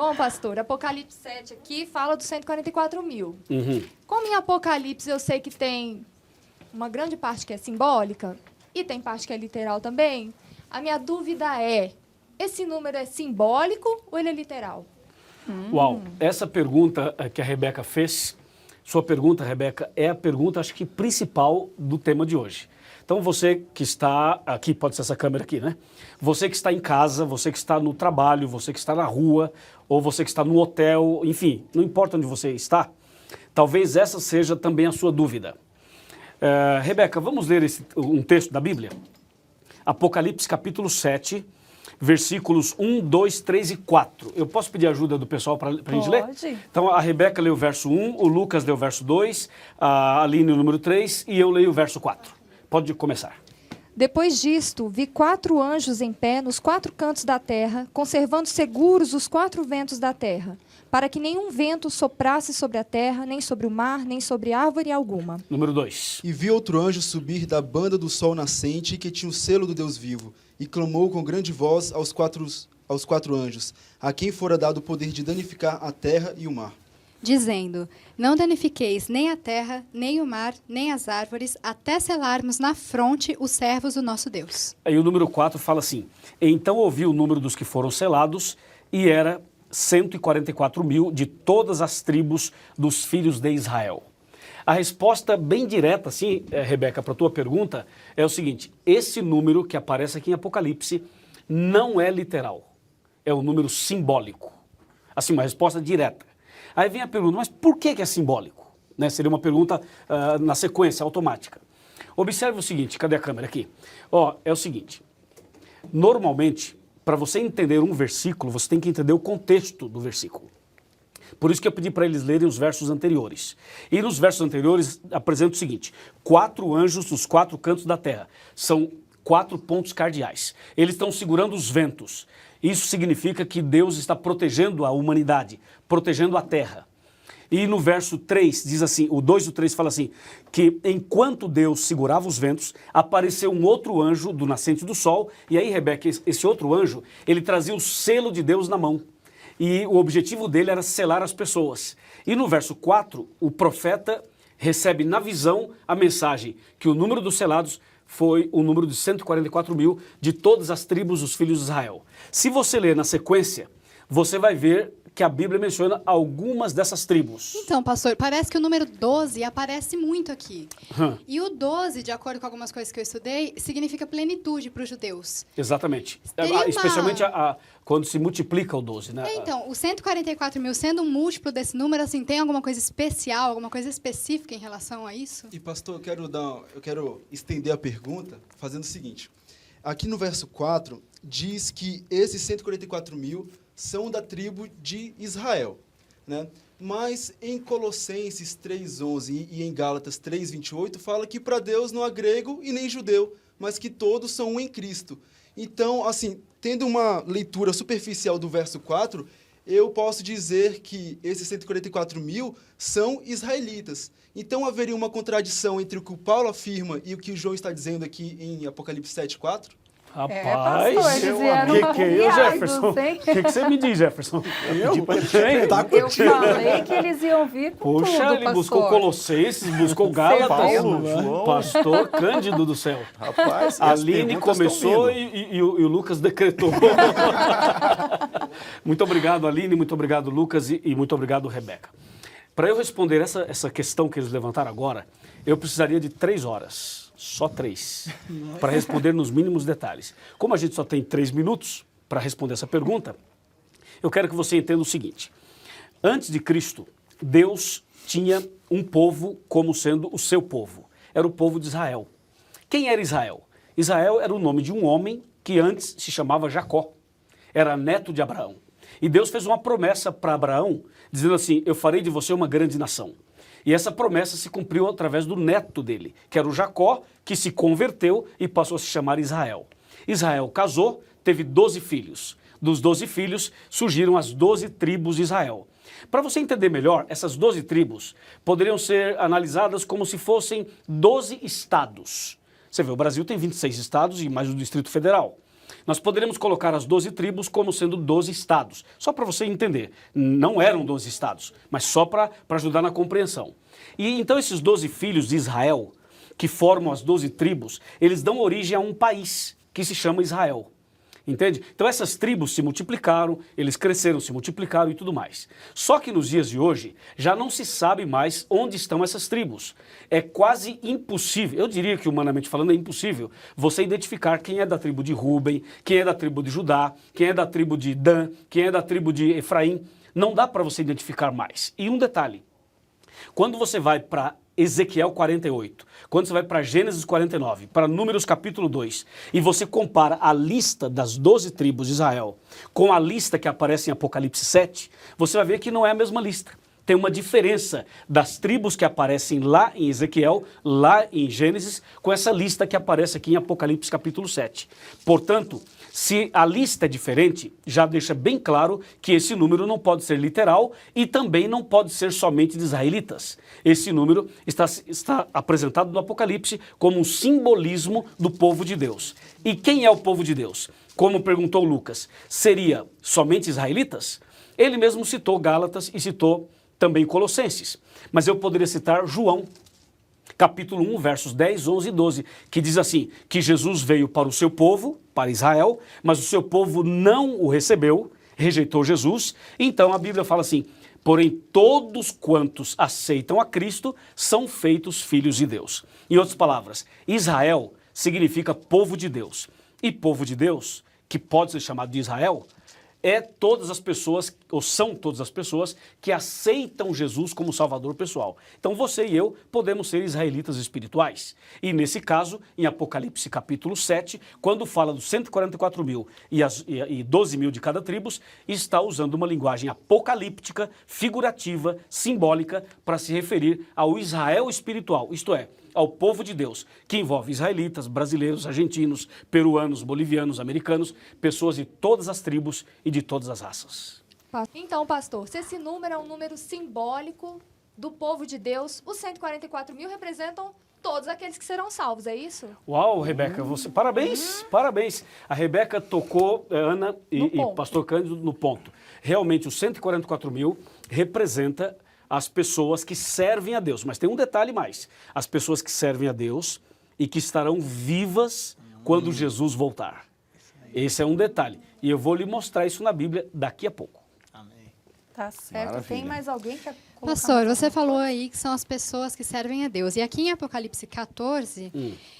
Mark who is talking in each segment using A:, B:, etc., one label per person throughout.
A: Bom, pastor, Apocalipse 7 aqui fala dos 144 mil.
B: Uhum.
A: Como em Apocalipse eu sei que tem uma grande parte que é simbólica e tem parte que é literal também, a minha dúvida é, esse número é simbólico ou ele é literal?
B: Uau, essa pergunta que a Rebeca fez, sua pergunta, Rebeca, é a pergunta, acho que, principal do tema de hoje. Então, você que está aqui, pode ser essa câmera aqui, né? Você que está em casa, você que está no trabalho, você que está na rua, ou você que está no hotel, enfim, não importa onde você está, talvez essa seja também a sua dúvida. Rebeca, vamos ler um texto da Bíblia? Apocalipse capítulo 7, versículos 1, 2, 3 e 4. Eu posso pedir ajuda do pessoal para a gente ler?
A: Pode.
B: Então, a Rebeca leu o verso 1, o Lucas leu o verso 2, a Aline o número 3 e eu leio o verso 4. Pode começar.
A: Depois disto, vi 4 anjos em pé nos 4 cantos da terra, conservando seguros os 4 ventos da terra, para que nenhum vento soprasse sobre a terra, nem sobre o mar, nem sobre árvore alguma.
B: Número 2.
C: E vi outro anjo subir da banda do sol nascente, que tinha o selo do Deus vivo, e clamou com grande voz aos quatro anjos, a quem fora dado o poder de danificar a terra e o mar,
D: dizendo: não danifiqueis nem a terra, nem o mar, nem as árvores, até selarmos na fronte os servos do nosso Deus.
B: Aí o número 4 fala assim: então ouvi o número dos que foram selados, e era 144 mil de todas as tribos dos filhos de Israel. A resposta bem direta, assim, Rebeca, para a tua pergunta, é o seguinte: esse número que aparece aqui em Apocalipse não é literal, é um número simbólico. Assim, uma resposta direta. Aí vem a pergunta, mas por que é simbólico? Né? Seria uma pergunta na sequência, automática. Observe o seguinte, cadê a câmera aqui? É o seguinte, normalmente, para você entender um versículo, você tem que entender o contexto do versículo. Por isso que eu pedi para eles lerem os versos anteriores. E nos versos anteriores apresenta o seguinte: 4 anjos dos 4 cantos da terra. São 4 pontos cardeais. Eles estão segurando os ventos. Isso significa que Deus está protegendo a humanidade, protegendo a terra. E no verso 3 diz assim, o 2 e o 3 fala assim, que enquanto Deus segurava os ventos, apareceu um outro anjo do nascente do sol. E aí, Rebeca, esse outro anjo, ele trazia o selo de Deus na mão. E o objetivo dele era selar as pessoas. E no verso 4, o profeta recebe na visão a mensagem que o número dos selados foi o número de 144 mil de todas as tribos dos filhos de Israel. Se você ler na sequência, você vai ver que a Bíblia menciona algumas dessas tribos.
D: Então, pastor, parece que o número 12 aparece muito aqui.
B: Hum.
D: E o 12, de acordo com algumas coisas que eu estudei, significa plenitude para os judeus.
B: Exatamente.
D: Tem uma-
B: Especialmente quando se multiplica o 12, né?
D: Então, os 144 mil sendo um múltiplo desse número, assim, tem alguma coisa especial, alguma coisa específica em relação a isso?
C: E pastor, eu quero estender a pergunta fazendo o seguinte. Aqui no verso 4, diz que esses 144 mil são da tribo de Israel, né? Mas em Colossenses 3,11 e em Gálatas 3,28 fala que para Deus não há grego e nem judeu, mas que todos são um em Cristo. Então, assim, tendo uma leitura superficial do verso 4, eu posso dizer que esses 144 mil são israelitas. Então, haveria uma contradição entre o que o Paulo afirma e o que o João está dizendo aqui em Apocalipse 7,4?
B: Rapaz,
A: pastor, eles vieram
B: que é,
A: confiados,
B: Jefferson?
A: hein?
B: O que você me diz, Jefferson? Eu pedi para ele.
E: Tá
A: Eu
E: contigo.
A: falei que eles iam vir com
B: Poxa,
A: tudo,
B: ele
A: pastor.
B: buscou Colossenses, buscou Gálatas,
E: Paulo, João.
B: pastor Cândido do céu.
E: Rapaz,
B: A
E: as
B: Aline
E: perguntas
B: começou
E: estão vindo.
B: e o Lucas decretou. Muito obrigado, Aline, muito obrigado, Lucas, e muito obrigado, Rebeca. Para eu responder essa questão que eles levantaram agora, eu precisaria de 3 horas. Só 3, para responder nos mínimos detalhes. Como a gente só tem 3 minutos para responder essa pergunta, eu quero que você entenda o seguinte. Antes de Cristo, Deus tinha um povo como sendo o seu povo. Era o povo de Israel. Quem era Israel? Israel era o nome de um homem que antes se chamava Jacó. Era neto de Abraão. E Deus fez uma promessa para Abraão, dizendo assim, eu farei de você uma grande nação. E essa promessa se cumpriu através do neto dele, que era o Jacó, que se converteu e passou a se chamar Israel. Israel casou, teve 12 filhos. Dos 12 filhos surgiram as 12 tribos de Israel. Para você entender melhor, essas 12 tribos poderiam ser analisadas como se fossem 12 estados. Você vê, o Brasil tem 26 estados e mais o Distrito Federal. Nós poderíamos colocar as 12 tribos como sendo 12 estados, só para você entender. Não eram 12 estados, mas só para ajudar na compreensão. E então esses 12 filhos de Israel, que formam as 12 tribos, eles dão origem a um país que se chama Israel. Entende? Então essas tribos se multiplicaram, eles cresceram, se multiplicaram e tudo mais. Só que nos dias de hoje já não se sabe mais onde estão essas tribos. É quase impossível, eu diria que humanamente falando é impossível, você identificar quem é da tribo de Rúben, quem é da tribo de Judá, quem é da tribo de Dan, quem é da tribo de Efraim. Não dá para você identificar mais. E um detalhe, quando você vai para Ezequiel 48, quando você vai para Gênesis 49, para Números capítulo 2, e você compara a lista das 12 tribos de Israel com a lista que aparece em Apocalipse 7, você vai ver que não é a mesma lista. Tem uma diferença das tribos que aparecem lá em Ezequiel, lá em Gênesis, com essa lista que aparece aqui em Apocalipse capítulo 7. Portanto, se a lista é diferente, já deixa bem claro que esse número não pode ser literal e também não pode ser somente de israelitas. Esse número está apresentado no Apocalipse como um simbolismo do povo de Deus. E quem é o povo de Deus? Como perguntou Lucas, seria somente israelitas? Ele mesmo citou Gálatas e citou também Colossenses. Mas eu poderia citar João, capítulo 1, versos 10, 11 e 12, que diz assim, que Jesus veio para o seu povo, para Israel, mas o seu povo não o recebeu, rejeitou Jesus. Então a Bíblia fala assim, porém todos quantos aceitam a Cristo são feitos filhos de Deus. Em outras palavras, Israel significa povo de Deus. E povo de Deus, que pode ser chamado de Israel, é todas as pessoas, ou são todas as pessoas que aceitam Jesus como Salvador pessoal. Então você e eu podemos ser israelitas espirituais. E nesse caso, em Apocalipse capítulo 7, quando fala dos 144 mil e 12 mil de cada tribo, está usando uma linguagem apocalíptica, figurativa, simbólica, para se referir ao Israel espiritual, isto é, ao povo de Deus, que envolve israelitas, brasileiros, argentinos, peruanos, bolivianos, americanos, pessoas de todas as tribos e de todas as raças.
A: Então, pastor, se esse número é um número simbólico do povo de Deus, os 144 mil representam todos aqueles que serão salvos, é isso?
B: Uau, Rebeca, você, parabéns, parabéns. A Rebeca tocou, Ana e pastor Cândido, no ponto. Realmente, os 144 mil representa as pessoas que servem a Deus. Mas tem um detalhe mais. As pessoas que servem a Deus e que estarão vivas quando Jesus voltar. Esse é um detalhe. E eu vou lhe mostrar isso na Bíblia daqui a pouco.
E: Amém.
A: Tá certo.
E: Maravilha.
A: Tem mais alguém que quer colocar
D: Pastor,
A: mais
D: você
A: alguma
D: falou
A: coisa?
D: aí que são as pessoas que servem a Deus. E aqui em Apocalipse 14,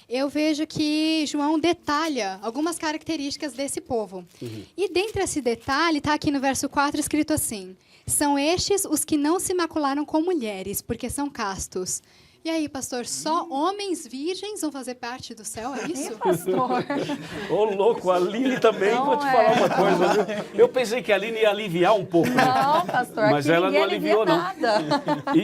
D: eu vejo que João detalha algumas características desse povo. E dentre esse detalhe, está aqui no verso 4 escrito assim, são estes os que não se macularam com mulheres, porque são castos. E aí, pastor, só homens virgens vão fazer parte do céu, é isso?
A: Pastor.
B: Ô, louco, a Aline também,
A: Não
B: vou te
A: é.
B: falar uma coisa, viu? Eu pensei que a Aline ia aliviar um pouco, né?
F: Não, pastor,
B: Mas
F: aqui
B: ela
F: ninguém
B: não aliviou, não.
F: nada.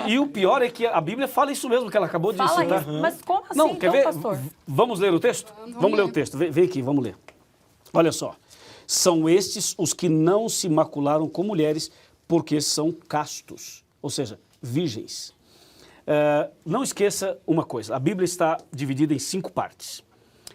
B: E o pior é que a Bíblia fala isso mesmo que ela acabou de
F: Fala
B: citar.
F: isso. Mas como assim,
B: Não, quer
F: então,
B: ver?
F: pastor?
B: Vamos ler o texto? Vamos ler o texto. Vem aqui, vamos ler. Olha só. São estes os que não se macularam com mulheres, porque são castos, ou seja, virgens. Não esqueça uma coisa, a Bíblia está dividida em 5 partes.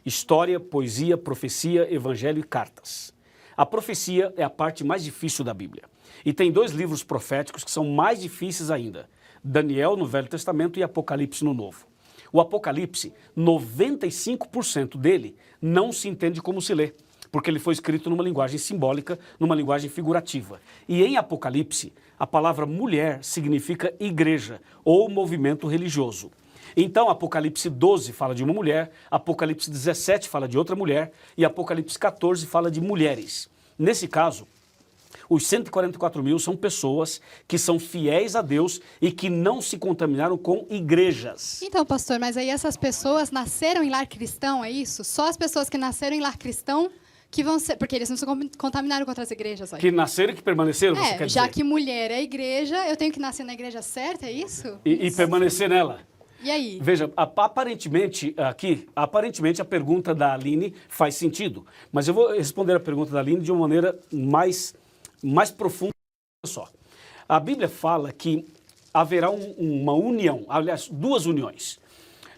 B: História, poesia, profecia, evangelho e cartas. A profecia é a parte mais difícil da Bíblia. E tem 2 livros proféticos que são mais difíceis ainda. Daniel no Velho Testamento e Apocalipse no Novo. O Apocalipse, 95% dele não se entende como se lê, porque ele foi escrito numa linguagem simbólica, numa linguagem figurativa. E em Apocalipse, a palavra mulher significa igreja ou movimento religioso. Então, Apocalipse 12 fala de uma mulher, Apocalipse 17 fala de outra mulher e Apocalipse 14 fala de mulheres. Nesse caso, os 144 mil são pessoas que são fiéis a Deus e que não se contaminaram com igrejas.
D: Então, pastor, mas aí essas pessoas nasceram em lar cristão, é isso? Só as pessoas que nasceram em lar cristão que vão ser... Porque eles não se contaminaram com outras igrejas. Aí.
B: Que nasceram e que permaneceram, você quer
D: já
B: dizer?
D: que mulher é igreja, eu tenho que nascer na igreja certa, é isso?
B: E permanecer nela.
D: E aí?
B: Veja, aparentemente a pergunta da Aline faz sentido. Mas eu vou responder a pergunta da Aline de uma maneira mais profunda. Olha só, a Bíblia fala que haverá uma união, aliás, 2 uniões.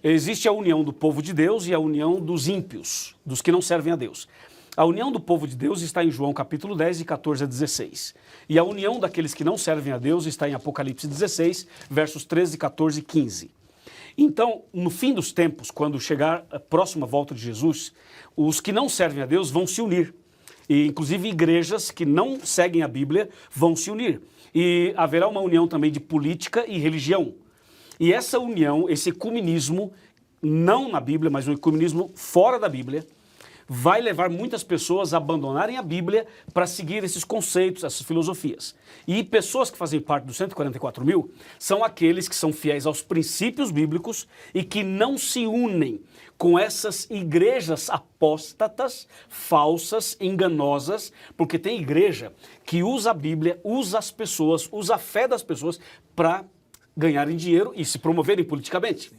B: Existe a união do povo de Deus e a união dos ímpios, dos que não servem a Deus. A união do povo de Deus está em João capítulo 10, de 14 a 16. E a união daqueles que não servem a Deus está em Apocalipse 16, versos 13, 14 e 15. Então, no fim dos tempos, quando chegar a próxima volta de Jesus, os que não servem a Deus vão se unir. E, inclusive, igrejas que não seguem a Bíblia vão se unir. E haverá uma união também de política e religião. E essa união, esse ecumenismo, não na Bíblia, mas um ecumenismo fora da Bíblia, vai levar muitas pessoas a abandonarem a Bíblia para seguir esses conceitos, essas filosofias. E pessoas que fazem parte dos 144 mil são aqueles que são fiéis aos princípios bíblicos e que não se unem com essas igrejas apóstatas, falsas, enganosas, porque tem igreja que usa a Bíblia, usa as pessoas, usa a fé das pessoas para ganharem dinheiro e se promoverem politicamente.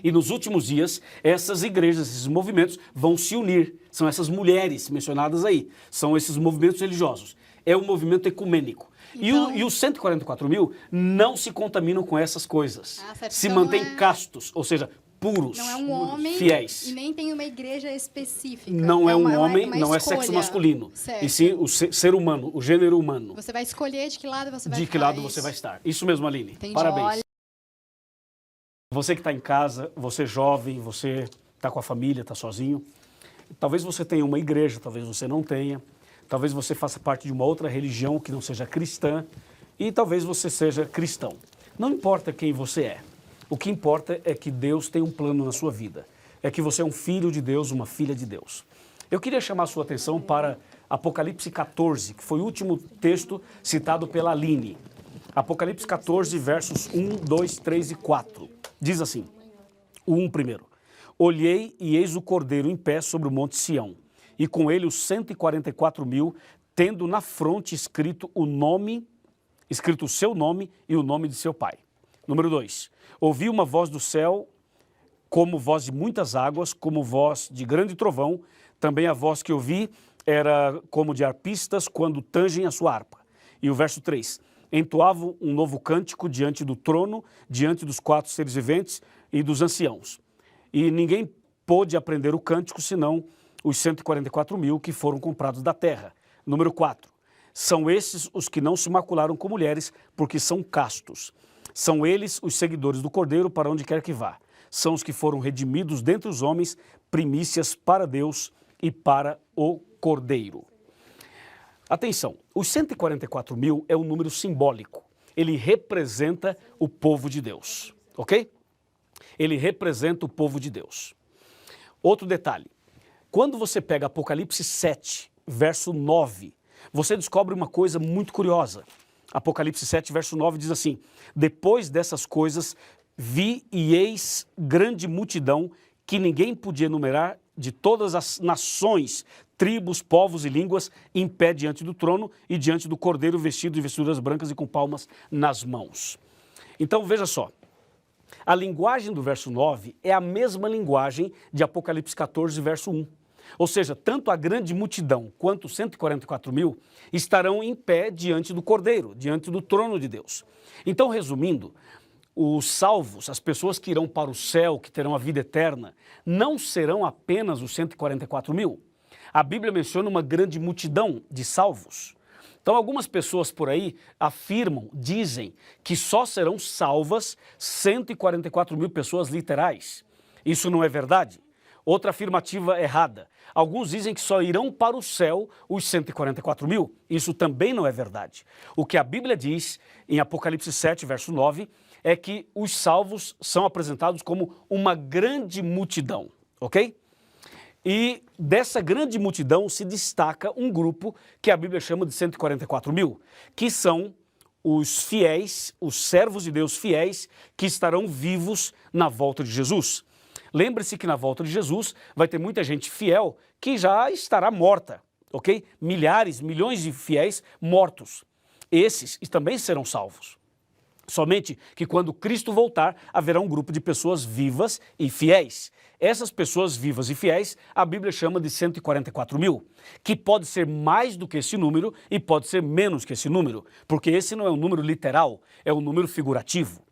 B: E nos últimos dias, essas igrejas, esses movimentos vão se unir. São essas mulheres mencionadas aí. São esses movimentos religiosos. É um movimento ecumênico.
D: Então...
B: E os 144 mil não se contaminam com essas coisas. Se mantêm castos, ou seja, puros,
D: não é um homem
B: fiéis.
D: E nem tem uma igreja específica.
B: Não é um homem,
D: uma
B: não é
D: escolha.
B: sexo masculino.
D: Certo.
B: E sim o ser humano, o gênero humano.
D: Você vai escolher de que lado você vai
B: De
D: ficar.
B: que lado
D: isso.
B: você vai estar. Isso mesmo, Aline.
D: Entendi.
B: Parabéns.
D: Olha...
B: Você que está em casa, você jovem, você está com a família, está sozinho. Talvez você tenha uma igreja, talvez você não tenha. Talvez você faça parte de uma outra religião que não seja cristã. E talvez você seja cristão. Não importa quem você é. O que importa é que Deus tem um plano na sua vida. É que você é um filho de Deus, uma filha de Deus. Eu queria chamar a sua atenção para Apocalipse 14, que foi o último texto citado pela Aline. Apocalipse 14, versos 1, 2, 3 e 4. Diz assim, o 1 primeiro. Olhei e eis o Cordeiro em pé sobre o monte Sião, e com ele os 144 mil, tendo na fronte escrito o seu nome e o nome de seu pai. Número 2. Ouvi uma voz do céu, como voz de muitas águas, como voz de grande trovão. Também a voz que ouvi era como de arpistas quando tangem a sua harpa. E o verso 3. Entoavam um novo cântico diante do trono, diante dos 4 seres viventes e dos anciãos. E ninguém pôde aprender o cântico, senão os 144 mil que foram comprados da terra. Número 4. São esses os que não se macularam com mulheres, porque são castos. São eles os seguidores do Cordeiro para onde quer que vá. São os que foram redimidos dentre os homens, primícias para Deus e para o Cordeiro. Atenção, os 144 mil é um número simbólico. Ele representa o povo de Deus, ok? Ele representa o povo de Deus. Outro detalhe, quando você pega Apocalipse 7, verso 9, você descobre uma coisa muito curiosa. Apocalipse 7, verso 9 diz assim, depois dessas coisas, vi e eis grande multidão que ninguém podia enumerar de todas as nações, tribos, povos e línguas, em pé diante do trono e diante do Cordeiro vestido de vestiduras brancas e com palmas nas mãos. Então veja só, a linguagem do verso 9 é a mesma linguagem de Apocalipse 14, verso 1. Ou seja, tanto a grande multidão quanto os 144 mil estarão em pé diante do Cordeiro, diante do trono de Deus. Então, resumindo, os salvos, as pessoas que irão para o céu, que terão a vida eterna, não serão apenas os 144 mil. A Bíblia menciona uma grande multidão de salvos. Então, algumas pessoas por aí afirmam, dizem, que só serão salvas 144 mil pessoas literais. Isso não é verdade. Outra afirmativa errada. Alguns dizem que só irão para o céu os 144 mil. Isso também não é verdade. O que a Bíblia diz em Apocalipse 7, verso 9, é que os salvos são apresentados como uma grande multidão, ok? E dessa grande multidão se destaca um grupo que a Bíblia chama de 144 mil, que são os fiéis, os servos de Deus fiéis, que estarão vivos na volta de Jesus. Lembre-se que na volta de Jesus vai ter muita gente fiel que já estará morta, ok? Milhares, milhões de fiéis mortos. Esses também serão salvos. Somente que quando Cristo voltar, haverá um grupo de pessoas vivas e fiéis. Essas pessoas vivas e fiéis, a Bíblia chama de 144 mil, que pode ser mais do que esse número e pode ser menos que esse número, porque esse não é um número literal, é um número figurativo.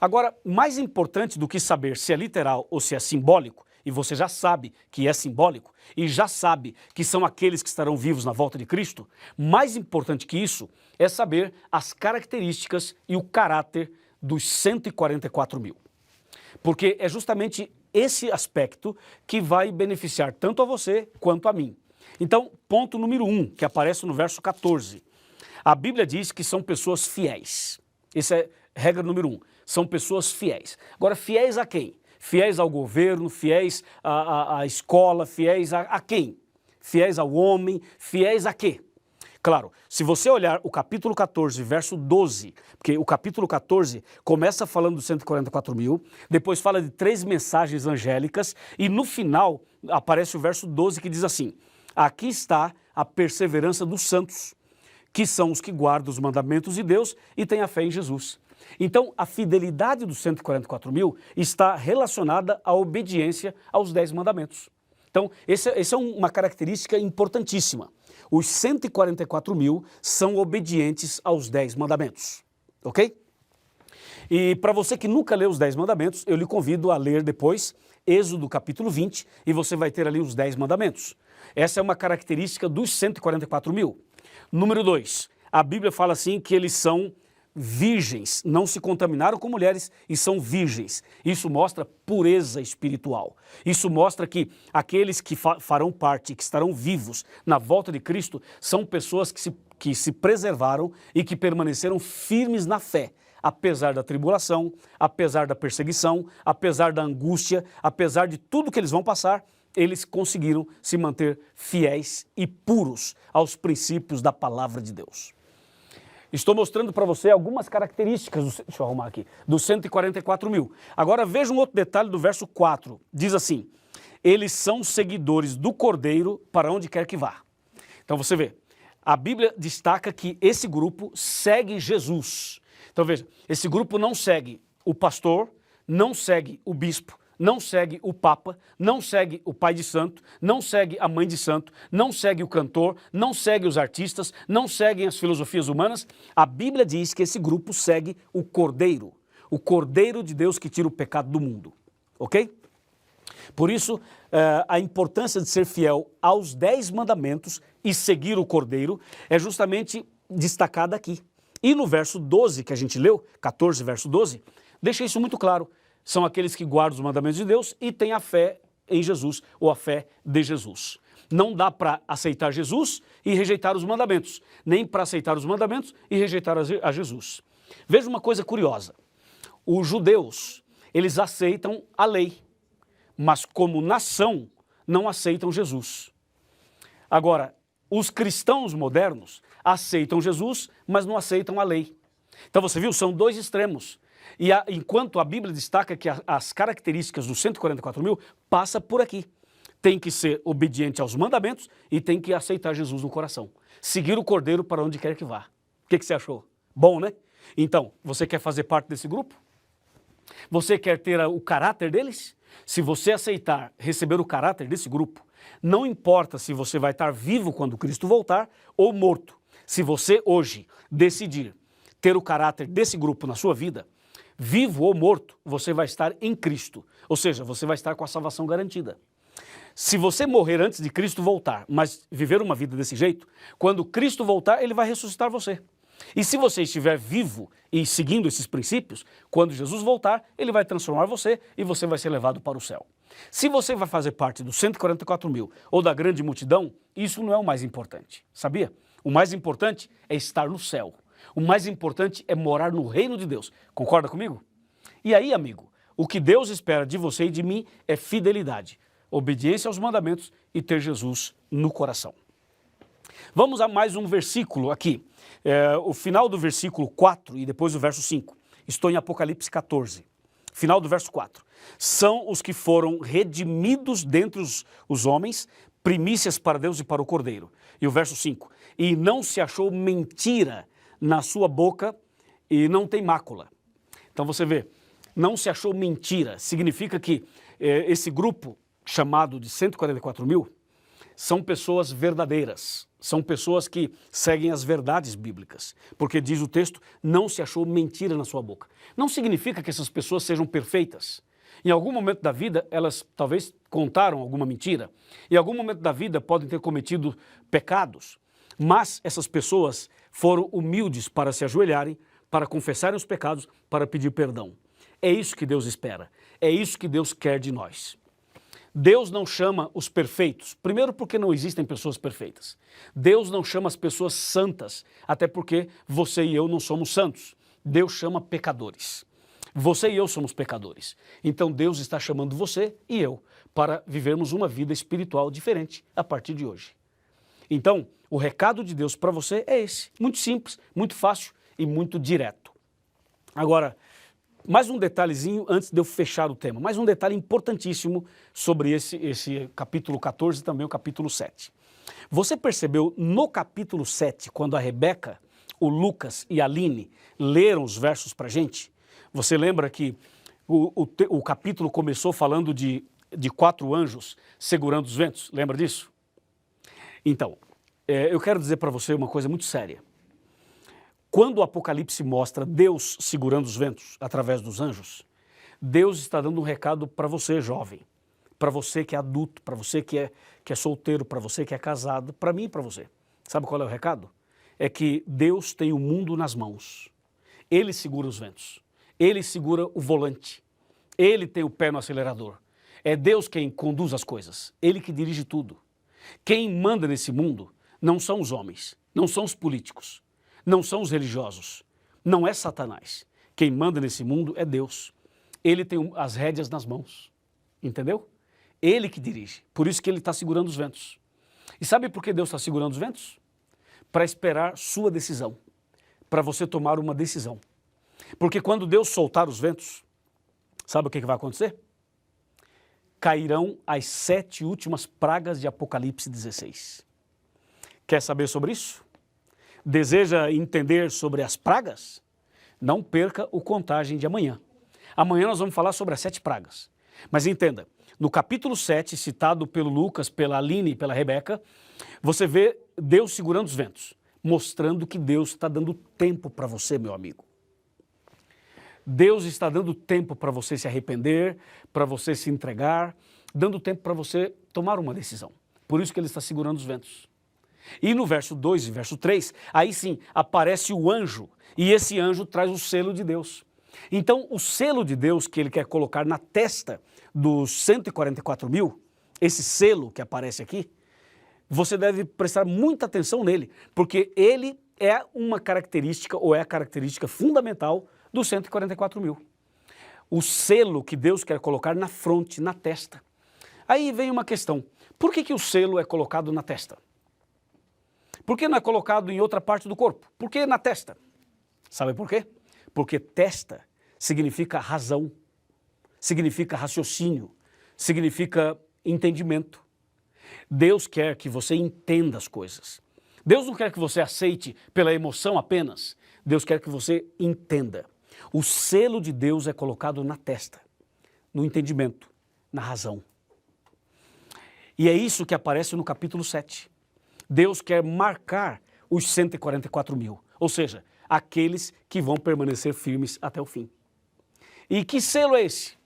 B: Agora, mais importante do que saber se é literal ou se é simbólico, e você já sabe que é simbólico, e já sabe que são aqueles que estarão vivos na volta de Cristo, mais importante que isso é saber as características e o caráter dos 144 mil. Porque é justamente esse aspecto que vai beneficiar tanto a você quanto a mim. Então, ponto número 1, que aparece no verso 14. A Bíblia diz que são pessoas fiéis. Essa é regra número 1. São pessoas fiéis. Agora, fiéis a quem? Fiéis ao governo, fiéis à escola, fiéis a quem? Fiéis ao homem, fiéis a quê? Claro, se você olhar o capítulo 14, verso 12, porque o capítulo 14 começa falando dos 144 mil, depois fala de 3 mensagens angélicas e no final aparece o verso 12 que diz assim: aqui está a perseverança dos santos, que são os que guardam os mandamentos de Deus e têm a fé em Jesus. Então, a fidelidade dos 144 mil está relacionada à obediência aos 10 mandamentos. Então, essa é uma característica importantíssima. Os 144 mil são obedientes aos 10 mandamentos, ok? E para você que nunca leu os 10 mandamentos, eu lhe convido a ler depois Êxodo capítulo 20 e você vai ter ali os 10 mandamentos. Essa é uma característica dos 144 mil. Número 2, a Bíblia fala assim que eles são virgens, não se contaminaram com mulheres e são virgens. Isso mostra pureza espiritual. Isso mostra que aqueles que farão parte, que estarão vivos na volta de Cristo, são pessoas que se preservaram e que permaneceram firmes na fé, apesar da tribulação, apesar da perseguição, apesar da angústia, apesar de tudo que eles vão passar, eles conseguiram se manter fiéis e puros aos princípios da palavra de Deus. Estou mostrando para você algumas características, deixa eu arrumar aqui, dos 144 mil. Agora veja um outro detalhe do verso 4. Diz assim: eles são seguidores do Cordeiro para onde quer que vá. Então você vê, a Bíblia destaca que esse grupo segue Jesus. Então veja, esse grupo não segue o pastor, não segue o bispo, não segue o papa, não segue o pai de santo, não segue a mãe de santo, não segue o cantor, não segue os artistas, não seguem as filosofias humanas. A Bíblia diz que esse grupo segue o Cordeiro de Deus que tira o pecado do mundo, ok? Por isso, a importância de ser fiel aos 10 mandamentos e seguir o Cordeiro é justamente destacada aqui. E no verso 12 que a gente leu, 14, verso 12, deixa isso muito claro. São aqueles que guardam os mandamentos de Deus e têm a fé em Jesus, ou a fé de Jesus. Não dá para aceitar Jesus e rejeitar os mandamentos, nem para aceitar os mandamentos e rejeitar a Jesus. Veja uma coisa curiosa. Os judeus, eles aceitam a lei, mas como nação não aceitam Jesus. Agora, os cristãos modernos aceitam Jesus, mas não aceitam a lei. Então você viu, são 2 extremos. E enquanto a Bíblia destaca que as características dos 144 mil passa por aqui. Tem que ser obediente aos mandamentos e tem que aceitar Jesus no coração. Seguir o Cordeiro para onde quer que vá. O que você achou? Bom, né? Então, você quer fazer parte desse grupo? Você quer ter o caráter deles? Se você aceitar receber o caráter desse grupo, não importa se você vai estar vivo quando Cristo voltar ou morto. Se você hoje decidir ter o caráter desse grupo na sua vida, vivo ou morto, você vai estar em Cristo. Ou seja, você vai estar com a salvação garantida. Se você morrer antes de Cristo voltar, mas viver uma vida desse jeito, quando Cristo voltar, ele vai ressuscitar você. E se você estiver vivo e seguindo esses princípios, quando Jesus voltar, ele vai transformar você e você vai ser levado para o céu. Se você vai fazer parte dos 144 mil ou da grande multidão, isso não é o mais importante, sabia? O mais importante é estar no céu. O mais importante é morar no reino de Deus. Concorda comigo? E aí, amigo, o que Deus espera de você e de mim é fidelidade, obediência aos mandamentos e ter Jesus no coração. Vamos a mais um versículo aqui. O final do versículo 4 e depois o verso 5. Estou em Apocalipse 14. Final do verso 4. São os que foram redimidos dentre os homens, primícias para Deus e para o Cordeiro. E o verso 5. E não se achou mentira na sua boca e não tem mácula. Então você vê, não se achou mentira. Significa que esse grupo chamado de 144 mil são pessoas verdadeiras. São pessoas que seguem as verdades bíblicas. Porque diz o texto, não se achou mentira na sua boca. Não significa que essas pessoas sejam perfeitas. Em algum momento da vida, elas talvez contaram alguma mentira. Em algum momento da vida, podem ter cometido pecados. Mas essas pessoas foram humildes para se ajoelharem, para confessarem os pecados, para pedir perdão. É isso que Deus espera. É isso que Deus quer de nós. Deus não chama os perfeitos, primeiro porque não existem pessoas perfeitas. Deus não chama as pessoas santas, até porque você e eu não somos santos. Deus chama pecadores. Você e eu somos pecadores. Então Deus está chamando você e eu para vivermos uma vida espiritual diferente a partir de hoje. Então, o recado de Deus para você é esse, muito simples, muito fácil e muito direto. Agora, mais um detalhezinho antes de eu fechar o tema, mais um detalhe importantíssimo sobre esse capítulo 14 e também o capítulo 7. Você percebeu no capítulo 7, quando a Rebeca, o Lucas e a Aline leram os versos para a gente? Você lembra que o capítulo começou falando de 4 anjos segurando os ventos? Lembra disso? Então, eu quero dizer para você uma coisa muito séria. Quando o Apocalipse mostra Deus segurando os ventos através dos anjos, Deus está dando um recado para você, jovem, para você que é adulto, para você que é solteiro, para você que é casado, para mim e para você. Sabe qual é o recado? É que Deus tem o mundo nas mãos. Ele segura os ventos. Ele segura o volante. Ele tem o pé no acelerador. É Deus quem conduz as coisas. Ele que dirige tudo. Quem manda nesse mundo não são os homens, não são os políticos, não são os religiosos, não é Satanás. Quem manda nesse mundo é Deus. Ele tem as rédeas nas mãos, entendeu? Ele que dirige, por isso que ele está segurando os ventos. E sabe por que Deus está segurando os ventos? Para esperar sua decisão, para você tomar uma decisão. Porque quando Deus soltar os ventos, sabe o que vai acontecer? Cairão as 7 últimas pragas de Apocalipse 16. Quer saber sobre isso? Deseja entender sobre as pragas? Não perca o Contagem de amanhã. Amanhã nós vamos falar sobre as 7 pragas. Mas entenda, no capítulo 7, citado pelo Lucas, pela Aline e pela Rebeca, você vê Deus segurando os ventos, mostrando que Deus está dando tempo para você, meu amigo. Deus está dando tempo para você se arrepender, para você se entregar, dando tempo para você tomar uma decisão. Por isso que ele está segurando os ventos. E no verso 2 e verso 3, aí sim, aparece o anjo, e esse anjo traz o selo de Deus. Então, o selo de Deus que ele quer colocar na testa dos 144 mil, esse selo que aparece aqui, você deve prestar muita atenção nele, porque ele é uma característica, ou é a característica fundamental dos 144 mil. O selo que Deus quer colocar na fronte, na testa. Aí vem uma questão, por que o selo é colocado na testa? Por que não é colocado em outra parte do corpo? Por que na testa? Sabe por quê? Porque testa significa razão, significa raciocínio, significa entendimento. Deus quer que você entenda as coisas. Deus não quer que você aceite pela emoção apenas. Deus quer que você entenda. O selo de Deus é colocado na testa, no entendimento, na razão. E é isso que aparece no capítulo 7. Deus quer marcar os 144 mil, ou seja, aqueles que vão permanecer firmes até o fim. E que selo é esse?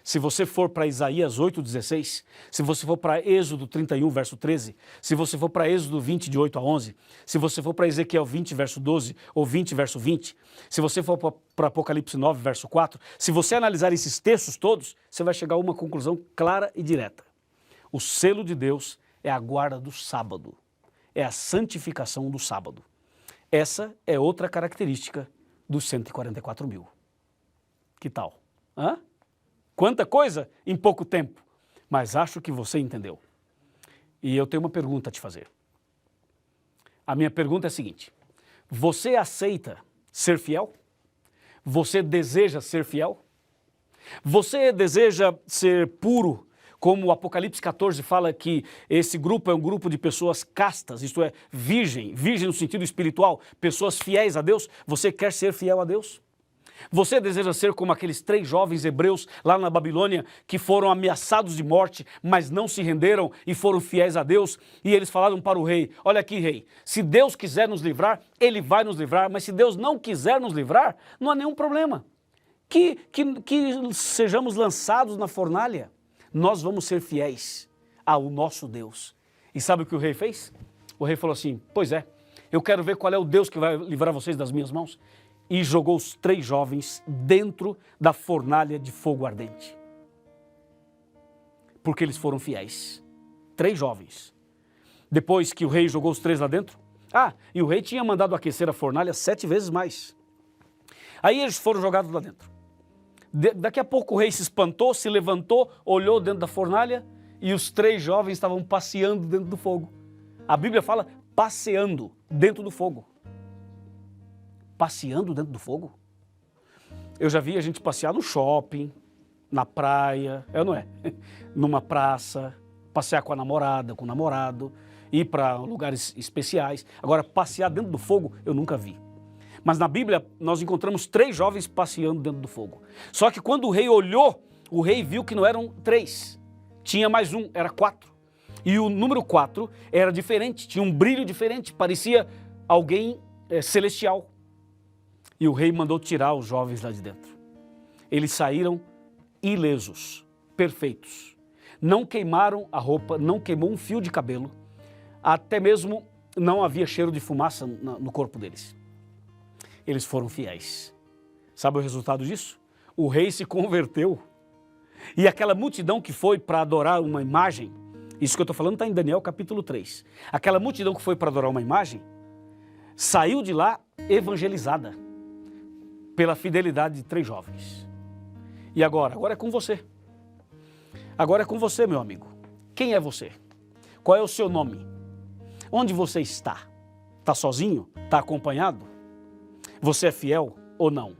B: Se você for para Isaías 8,16, se você for para Êxodo 31, verso 13, se você for para Êxodo 20, de 8 a 11, se você for para Ezequiel 20, verso 12, ou 20, verso 20, se você for para Apocalipse 9, verso 4, se você analisar esses textos todos, você vai chegar a uma conclusão clara e direta. O selo de Deus é a guarda do sábado, é a santificação do sábado. Essa é outra característica dos 144 mil. Que tal? Hã? Quanta coisa em pouco tempo, mas acho que você entendeu. E eu tenho uma pergunta a te fazer. A minha pergunta é a seguinte: você aceita ser fiel? Você deseja ser fiel? Você deseja ser puro, como o Apocalipse 14 fala que esse grupo é um grupo de pessoas castas, isto é, virgem no sentido espiritual, pessoas fiéis a Deus? Você quer ser fiel a Deus? Você deseja ser como aqueles 3 jovens hebreus lá na Babilônia que foram ameaçados de morte, mas não se renderam e foram fiéis a Deus? E eles falaram para o rei: olha aqui, rei, se Deus quiser nos livrar, ele vai nos livrar, mas se Deus não quiser nos livrar, não há nenhum problema. que sejamos lançados na fornalha. Nós vamos ser fiéis ao nosso Deus. E sabe o que o rei fez? O rei falou assim, pois é, eu quero ver qual é o Deus que vai livrar vocês das minhas mãos. E jogou os 3 jovens dentro da fornalha de fogo ardente. Porque eles foram fiéis. 3 jovens. Depois que o rei jogou os 3 lá dentro, e o rei tinha mandado aquecer a fornalha 7 vezes mais. Aí eles foram jogados lá dentro. Daqui a pouco o rei se espantou, se levantou, olhou dentro da fornalha e os 3 jovens estavam passeando dentro do fogo. A Bíblia fala passeando dentro do fogo. Passeando dentro do fogo? Eu já vi a gente passear no shopping, na praia, não é? Numa praça, passear com a namorada, com o namorado, ir para lugares especiais. Agora, passear dentro do fogo, eu nunca vi. Mas na Bíblia, nós encontramos 3 jovens passeando dentro do fogo. Só que quando o rei olhou, o rei viu que não eram 3. Tinha mais um, era 4. E o número 4 era diferente, tinha um brilho diferente, parecia alguém celestial. E o rei mandou tirar os jovens lá de dentro. Eles saíram ilesos, perfeitos. Não queimaram a roupa, não queimou um fio de cabelo. Até mesmo não havia cheiro de fumaça no corpo deles. Eles foram fiéis. Sabe o resultado disso? O rei se converteu. E aquela multidão que foi para adorar uma imagem, isso que eu estou falando está em Daniel capítulo 3. Aquela multidão que foi para adorar uma imagem, saiu de lá evangelizada pela fidelidade de 3 jovens. E agora? Agora é com você. Agora é com você, meu amigo. Quem é você? Qual é o seu nome? Onde você está? Está sozinho? Está acompanhado? Você é fiel ou não?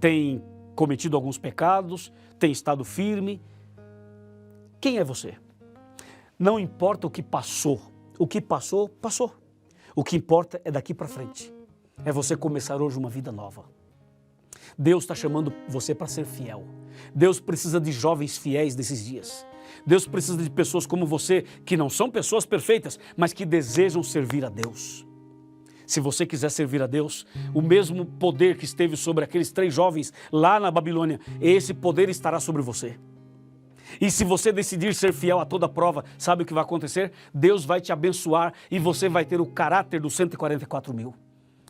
B: Tem cometido alguns pecados? Tem estado firme? Quem é você? Não importa o que passou. O que passou, passou. O que importa é daqui para frente. É você começar hoje uma vida nova. Deus está chamando você para ser fiel. Deus precisa de jovens fiéis desses dias. Deus precisa de pessoas como você, que não são pessoas perfeitas, mas que desejam servir a Deus. Se você quiser servir a Deus, o mesmo poder que esteve sobre aqueles 3 jovens lá na Babilônia, esse poder estará sobre você. E se você decidir ser fiel a toda prova, sabe o que vai acontecer? Deus vai te abençoar e você vai ter o caráter dos 144 mil.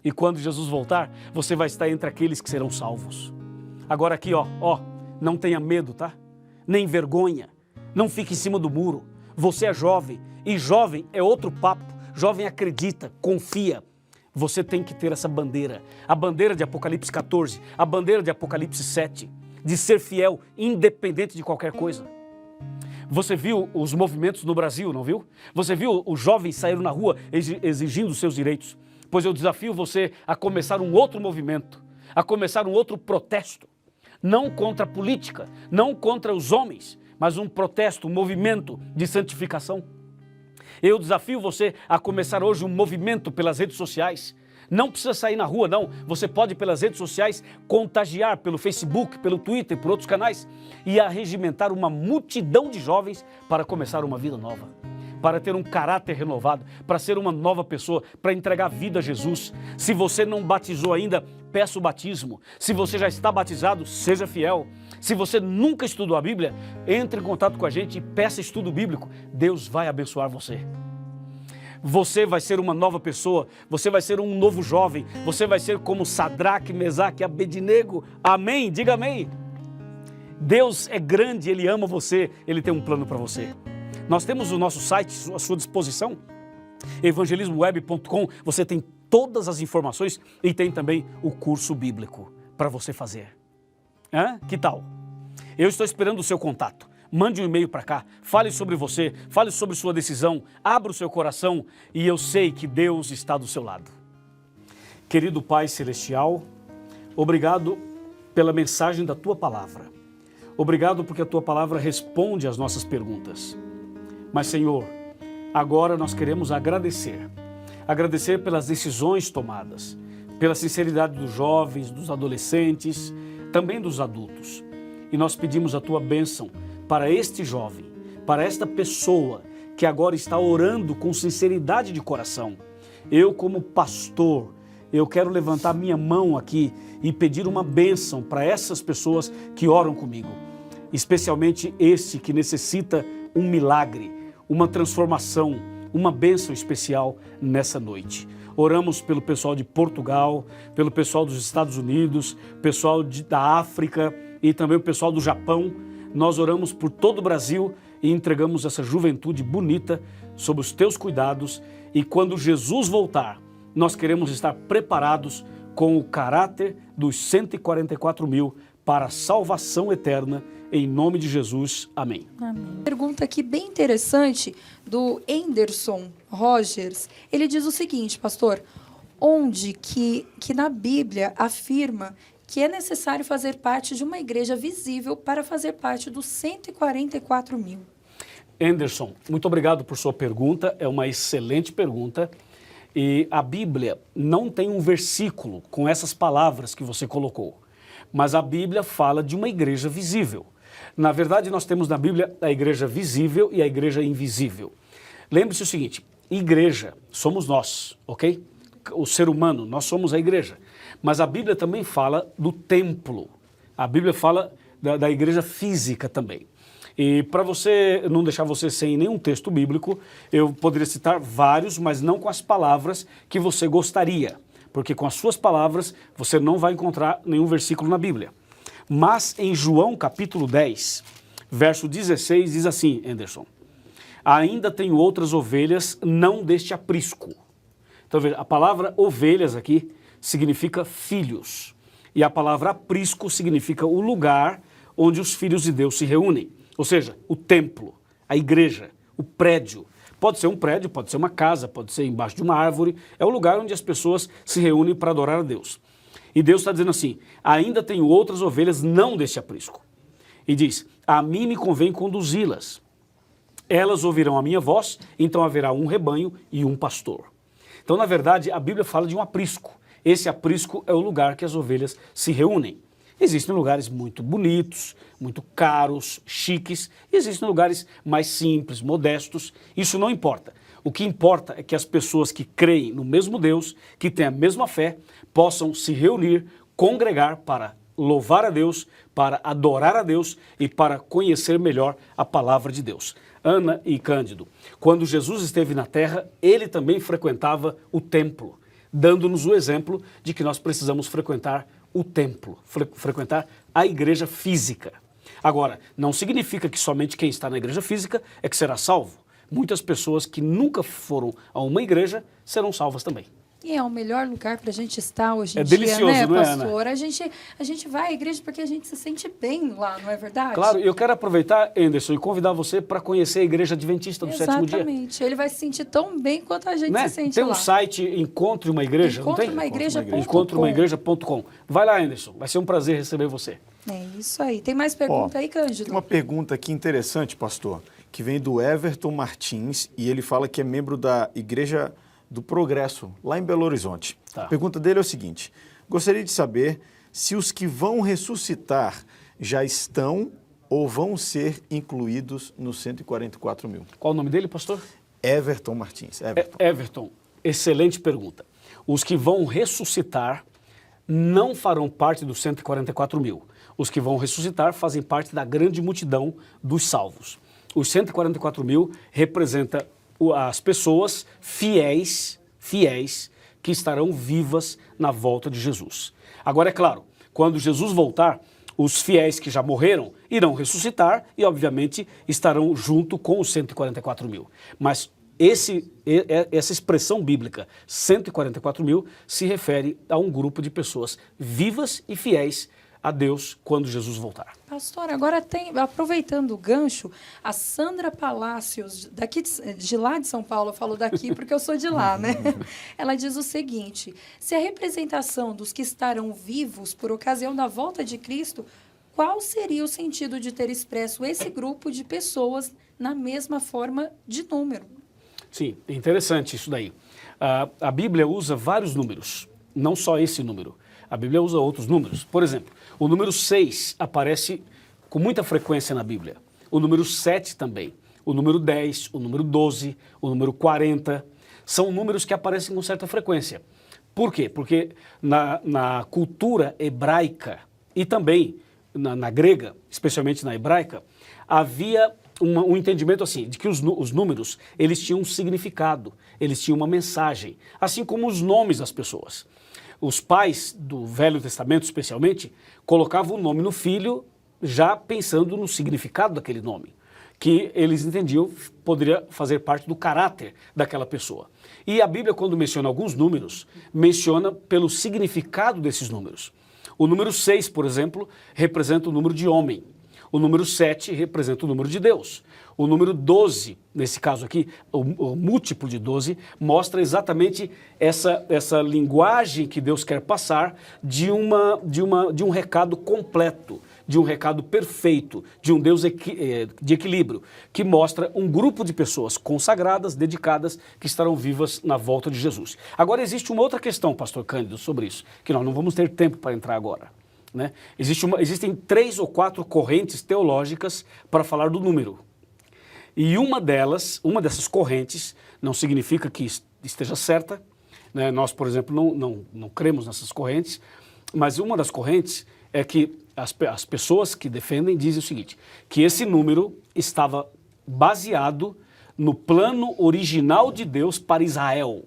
B: E quando Jesus voltar, você vai estar entre aqueles que serão salvos. Agora aqui, não tenha medo, tá? Nem vergonha. Não fique em cima do muro. Você é jovem e jovem é outro papo. Jovem acredita, confia. Você tem que ter essa bandeira. A bandeira de Apocalipse 14, a bandeira de Apocalipse 7, de ser fiel, independente de qualquer coisa. Você viu os movimentos no Brasil, não viu? Você viu os jovens saíram na rua exigindo seus direitos. Pois eu desafio você a começar um outro movimento, a começar um outro protesto. Não contra a política, não contra os homens, mas um protesto, um movimento de santificação. Eu desafio você a começar hoje um movimento pelas redes sociais. Não precisa sair na rua, não. Você pode, pelas redes sociais, contagiar pelo Facebook, pelo Twitter, por outros canais e arregimentar uma multidão de jovens para começar uma vida nova, para ter um caráter renovado, para ser uma nova pessoa, para entregar a vida a Jesus. Se você não batizou ainda, peça o batismo. Se você já está batizado, seja fiel. Se você nunca estudou a Bíblia, entre em contato com a gente e peça estudo bíblico. Deus vai abençoar você. Você vai ser uma nova pessoa, você vai ser um novo jovem, você vai ser como Sadraque, Mesaque e Abednego. Amém? Diga amém. Deus é grande, Ele ama você, Ele tem um plano para você. Nós temos o nosso site à sua disposição, evangelismoweb.com. Você tem todas as informações e tem também o curso bíblico para você fazer. Que tal? Eu estou esperando o seu contato. Mande um e-mail para cá, fale sobre você, fale sobre sua decisão, abra o seu coração e eu sei que Deus está do seu lado. Querido Pai Celestial, obrigado pela mensagem da Tua Palavra. Obrigado porque a Tua Palavra responde às nossas perguntas. Mas, Senhor, agora nós queremos agradecer pelas decisões tomadas, pela sinceridade dos jovens, dos adolescentes, também dos adultos. E nós pedimos a Tua bênção para este jovem, para esta pessoa que agora está orando com sinceridade de coração. Eu, como pastor, eu quero levantar minha mão aqui e pedir uma bênção para essas pessoas que oram comigo. Especialmente este que necessita um milagre, uma transformação, uma bênção especial nessa noite. Oramos pelo pessoal de Portugal, pelo pessoal dos Estados Unidos, pessoal da África e também o pessoal do Japão. Nós oramos por todo o Brasil e entregamos essa juventude bonita sob os teus cuidados. E quando Jesus voltar, nós queremos estar preparados com o caráter dos 144 mil para a salvação eterna. Em nome de Jesus, amém.
E: Amém. Pergunta aqui bem interessante do Anderson Rogers. Ele diz o seguinte, pastor, onde que na Bíblia afirma que é necessário fazer parte de uma igreja visível para fazer parte dos 144 mil?
B: Anderson, muito obrigado por sua pergunta, é uma excelente pergunta. E a Bíblia não tem um versículo com essas palavras que você colocou, mas a Bíblia fala de uma igreja visível. Na verdade, nós temos na Bíblia a igreja visível e a igreja invisível. Lembre-se o seguinte, igreja somos nós, ok? O ser humano, nós somos a igreja. Mas a Bíblia também fala do templo. A Bíblia fala da igreja física também. E para você não deixar você sem nenhum texto bíblico, eu poderia citar vários, mas não com as palavras que você gostaria. Porque com as suas palavras você não vai encontrar nenhum versículo na Bíblia. Mas em João capítulo 10, verso 16, diz assim, Anderson, ainda tenho outras ovelhas, não deste aprisco. Então veja, a palavra ovelhas aqui significa filhos. E a palavra aprisco significa o lugar onde os filhos de Deus se reúnem. Ou seja, o templo, a igreja, o prédio. Pode ser um prédio, pode ser uma casa, pode ser embaixo de uma árvore. É o lugar onde as pessoas se reúnem para adorar a Deus. E Deus está dizendo assim, ainda tenho outras ovelhas não deste aprisco. E diz, a mim me convém conduzi-las. Elas ouvirão a minha voz, então haverá um rebanho e um pastor. Então, na verdade, a Bíblia fala de um aprisco. Esse aprisco é o lugar que as ovelhas se reúnem. Existem lugares muito bonitos, muito caros, chiques, e existem lugares mais simples, modestos. Isso não importa. O que importa é que as pessoas que creem no mesmo Deus, que têm a mesma fé, possam se reunir, congregar para louvar a Deus, para adorar a Deus e para conhecer melhor a palavra de Deus. Ana e Cândido, quando Jesus esteve na terra, ele também frequentava o templo, dando-nos o exemplo de que nós precisamos frequentar o templo, frequentar a igreja física. Agora, não significa que somente quem está na igreja física é que será salvo. Muitas pessoas que nunca foram a uma igreja serão salvas também.
E: E é o melhor lugar para a gente estar hoje em
B: É
E: dia,
B: delicioso,
E: né,
B: não é,
E: pastor? A gente vai à igreja porque a gente se sente bem lá, não é verdade?
B: Claro, eu quero aproveitar, Anderson, e convidar você para conhecer a Igreja Adventista do Sétimo Dia.
E: Exatamente. Ele vai se sentir tão bem quanto a gente
B: Né?
E: se sente
B: Tem
E: lá.
B: um site Encontre uma Igreja, não tem? Encontreumaigreja.com. Vai lá, Anderson. Vai ser um prazer receber você.
E: É isso aí. Tem mais pergunta aí, Cândido?
F: Tem uma pergunta aqui interessante, pastor, que vem do Everton Martins e ele fala que é membro da Igreja do Progresso, lá em Belo Horizonte.
B: Tá.
F: A pergunta dele é o seguinte, gostaria de saber se os que vão ressuscitar já estão ou vão ser incluídos nos 144 mil.
B: Qual o nome dele, pastor?
F: Everton Martins.
B: Everton, excelente pergunta. Os que vão ressuscitar não farão parte dos 144 mil. Os que vão ressuscitar fazem parte da grande multidão dos salvos. Os 144 mil representa as pessoas fiéis que estarão vivas na volta de Jesus. Agora, é claro, quando Jesus voltar, os fiéis que já morreram irão ressuscitar e, obviamente, estarão junto com os 144 mil. Mas essa expressão bíblica, 144 mil, se refere a um grupo de pessoas vivas e fiéis a Deus quando Jesus voltar.
E: Pastor, agora aproveitando o gancho, a Sandra Palácios, daqui de lá de São Paulo, eu falo daqui porque eu sou de lá, né? Ela diz o seguinte, se a representação dos que estarão vivos por ocasião da volta de Cristo, qual seria o sentido de ter expresso esse grupo de pessoas na mesma forma de número?
B: Sim, é interessante isso daí. A Bíblia usa vários números, não só esse número. A Bíblia usa outros números. Por exemplo, o número 6 aparece com muita frequência na Bíblia. O número 7 também. O número 10, o número 12, o número 40. São números que aparecem com certa frequência. Por quê? Porque na cultura hebraica e também na grega, especialmente na hebraica, havia um entendimento assim, de que os números, eles tinham um significado, eles tinham uma mensagem, assim como os nomes das pessoas. Os pais do Velho Testamento, especialmente, colocavam o nome no filho já pensando no significado daquele nome, que eles entendiam poderia fazer parte do caráter daquela pessoa. E a Bíblia, quando menciona alguns números, menciona pelo significado desses números. O número 6, por exemplo, representa o número de homem. O número 7 representa o número de Deus. O número 12, nesse caso aqui, o múltiplo de 12, mostra exatamente essa linguagem que Deus quer passar de um recado completo, de um recado perfeito, de um Deus de equilíbrio, que mostra um grupo de pessoas consagradas, dedicadas, que estarão vivas na volta de Jesus. Agora, existe uma outra questão, pastor Cândido, sobre isso, que nós não vamos ter tempo para entrar agora, né? Existem 3 ou 4 correntes teológicas para falar do número. E uma dessas correntes, não significa que esteja certa, né? Nós, por exemplo, não cremos nessas correntes, mas uma das correntes é que as pessoas que defendem dizem o seguinte, que esse número estava baseado no plano original de Deus para Israel.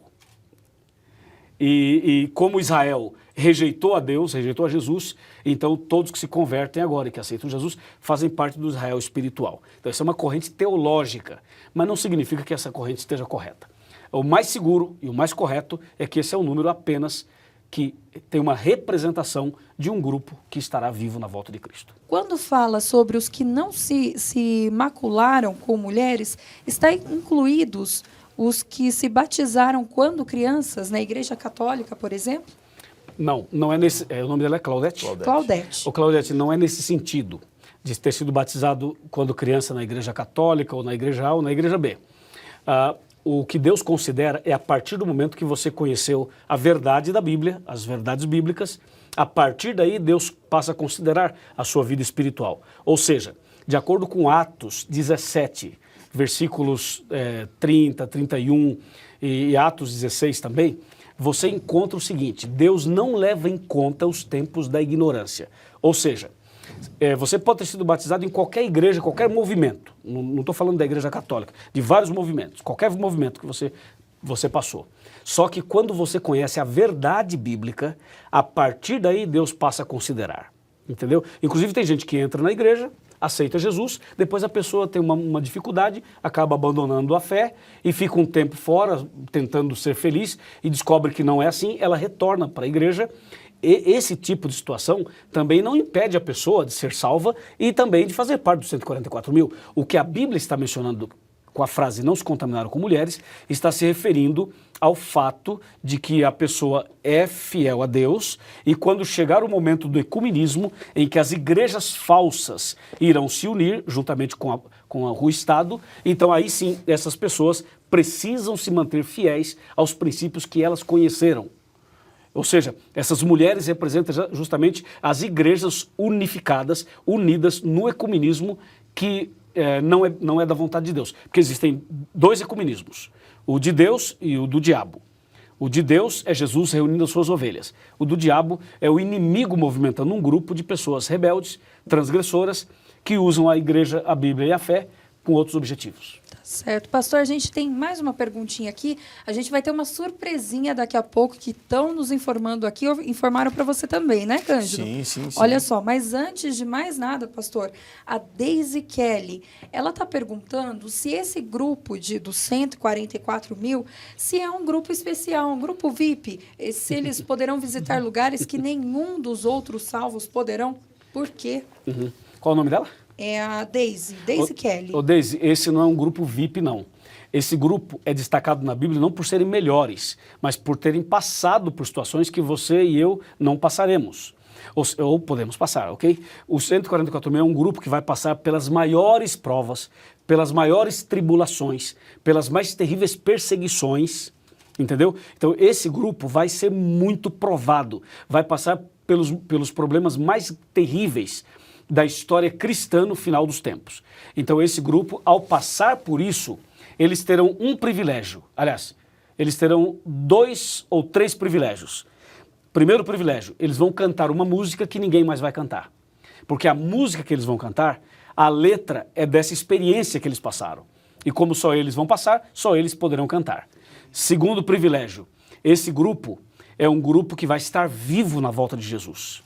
B: E como Israel rejeitou a Deus, rejeitou a Jesus, então todos que se convertem agora e que aceitam Jesus fazem parte do Israel espiritual. Então essa é uma corrente teológica, mas não significa que essa corrente esteja correta. O mais seguro e o mais correto é que esse é um número apenas que tem uma representação de um grupo que estará vivo na volta de Cristo.
E: Quando fala sobre os que não se macularam com mulheres, está incluídos os que se batizaram quando crianças, na Igreja Católica, por exemplo?
B: Não é nesse... o nome dela é Claudete?
E: Claudete.
B: O Claudete, não é nesse sentido, de ter sido batizado quando criança na Igreja Católica, ou na Igreja A, ou na Igreja B. O que Deus considera é a partir do momento que você conheceu a verdade da Bíblia, as verdades bíblicas, a partir daí Deus passa a considerar a sua vida espiritual. Ou seja, de acordo com Atos 17, versículos 30, 31 e Atos 16 também, você encontra o seguinte: Deus não leva em conta os tempos da ignorância. Ou seja, você pode ter sido batizado em qualquer igreja, qualquer movimento. Não estou falando da Igreja Católica, de vários movimentos, qualquer movimento que você passou. Só que quando você conhece a verdade bíblica, a partir daí Deus passa a considerar. Entendeu? Inclusive tem gente que entra na igreja, aceita Jesus, depois a pessoa tem uma dificuldade, acaba abandonando a fé e fica um tempo fora, tentando ser feliz, e descobre que não é assim, ela retorna para a igreja. E esse tipo de situação também não impede a pessoa de ser salva e também de fazer parte dos 144 mil. O que a Bíblia está mencionando com a frase "não se contaminaram com mulheres", está se referindo ao fato de que a pessoa é fiel a Deus e quando chegar o momento do ecumenismo, em que as igrejas falsas irão se unir juntamente com o Estado, então aí sim essas pessoas precisam se manter fiéis aos princípios que elas conheceram. Ou seja, essas mulheres representam justamente as igrejas unificadas, unidas no ecumenismo que não é da vontade de Deus. Porque existem 2 ecumenismos, o de Deus e o do diabo. O de Deus é Jesus reunindo as suas ovelhas. O do diabo é o inimigo movimentando um grupo de pessoas rebeldes, transgressoras, que usam a igreja, a Bíblia e a fé com outros objetivos.
E: Tá certo. Pastor, a gente tem mais uma perguntinha aqui. A gente vai ter uma surpresinha daqui a pouco que estão nos informando aqui. Informaram para você também, né, Cândido?
F: Sim.
E: Olha só, mas antes de mais nada, pastor, a Daisy Kelly, ela está perguntando se esse grupo dos 144 mil, se é um grupo especial, um grupo VIP, se eles poderão visitar lugares que nenhum dos outros salvos poderão. Por quê?
B: Uhum. Qual o nome dela?
E: É a Daisy Kelly.
B: Daisy, esse não é um grupo VIP, não. Esse grupo é destacado na Bíblia não por serem melhores, mas por terem passado por situações que você e eu não passaremos. Ou podemos passar, ok? O 144 mil é um grupo que vai passar pelas maiores provas, pelas maiores tribulações, pelas mais terríveis perseguições, entendeu? Então esse grupo vai ser muito provado, vai passar pelos problemas mais terríveis da história cristã no final dos tempos. Então esse grupo, ao passar por isso, eles terão um privilégio. Aliás, eles terão 2 ou 3 privilégios. Primeiro privilégio, eles vão cantar uma música que ninguém mais vai cantar. Porque a música que eles vão cantar, a letra é dessa experiência que eles passaram. E como só eles vão passar, só eles poderão cantar. Segundo privilégio, esse grupo é um grupo que vai estar vivo na volta de Jesus.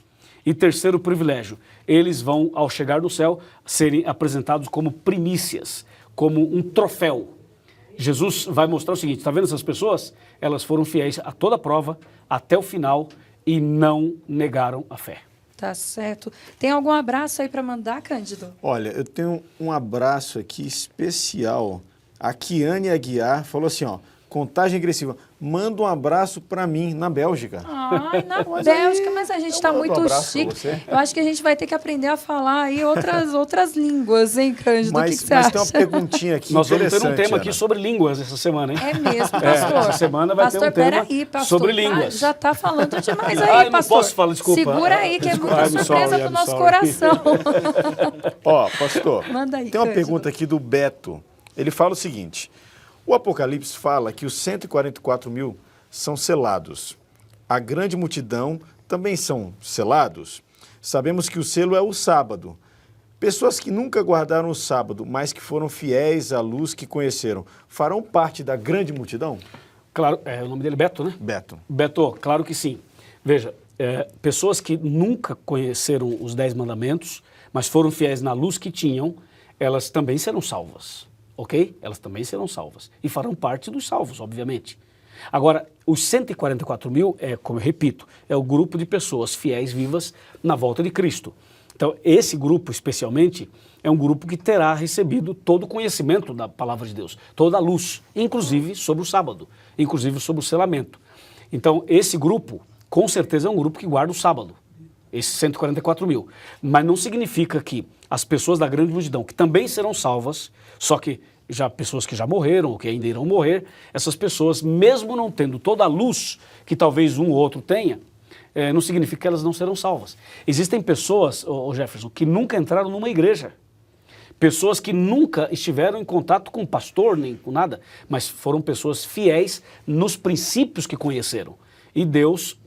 B: E terceiro privilégio, eles vão, ao chegar no céu, serem apresentados como primícias, como um troféu. Jesus vai mostrar o seguinte, está vendo essas pessoas? Elas foram fiéis a toda a prova, até o final, e não negaram a fé.
E: Tá certo. Tem algum abraço aí para mandar, Cândido?
F: Olha, eu tenho um abraço aqui especial. A Kiane Aguiar falou assim, ó, contagem agressiva. Manda um abraço para mim na Bélgica.
E: Ai, na Bélgica, mas a gente está
F: mando um
E: muito
F: abraço pra
E: chique.
F: você.
E: Eu acho que a gente vai ter que aprender a falar aí outras línguas, hein, Cândido? O que você acha?
F: Tem uma perguntinha aqui
B: Nós vamos ter um
F: interessante,
B: tema aqui
F: Ana.
B: sobre línguas essa semana, hein?
E: É mesmo, pastor.
B: Essa semana vai ter um tema sobre línguas.
E: Já está falando demais aí,
B: Ai, não
E: pastor.
B: posso falar, desculpa.
E: Segura aí, que é
B: Desculpa.
E: muita
B: I'm
E: surpresa
B: sorry,
E: pro
B: I'm
E: nosso
B: sorry.
E: coração.
F: Ó, pastor,
E: Manda aí,
F: tem uma
E: Cândido.
F: pergunta aqui do Beto. Ele fala o seguinte, o Apocalipse fala que os 144 mil são selados. A grande multidão também são selados. Sabemos que o selo é o sábado. Pessoas que nunca guardaram o sábado, mas que foram fiéis à luz que conheceram, farão parte da grande multidão?
B: Claro, o nome dele é Beto, né?
F: Beto.
B: Beto, claro que sim. Veja, pessoas que nunca conheceram os 10 mandamentos, mas foram fiéis na luz que tinham, elas também serão salvas, ok? Elas também serão salvas e farão parte dos salvos, obviamente. Agora, os 144 mil, como eu repito, é o grupo de pessoas fiéis vivas na volta de Cristo. Então, esse grupo, especialmente, é um grupo que terá recebido todo o conhecimento da palavra de Deus, toda a luz, inclusive sobre o sábado, inclusive sobre o selamento. Então, esse grupo, com certeza, é um grupo que guarda o sábado, esses 144 mil. Mas não significa que as pessoas da grande multidão, que também serão salvas, só que pessoas que já morreram ou que ainda irão morrer, essas pessoas, mesmo não tendo toda a luz que talvez um ou outro tenha, não significa que elas não serão salvas. Existem pessoas, Jefferson, que nunca entraram numa igreja. Pessoas que nunca estiveram em contato com pastor, nem com nada, mas foram pessoas fiéis nos princípios que conheceram. E Deus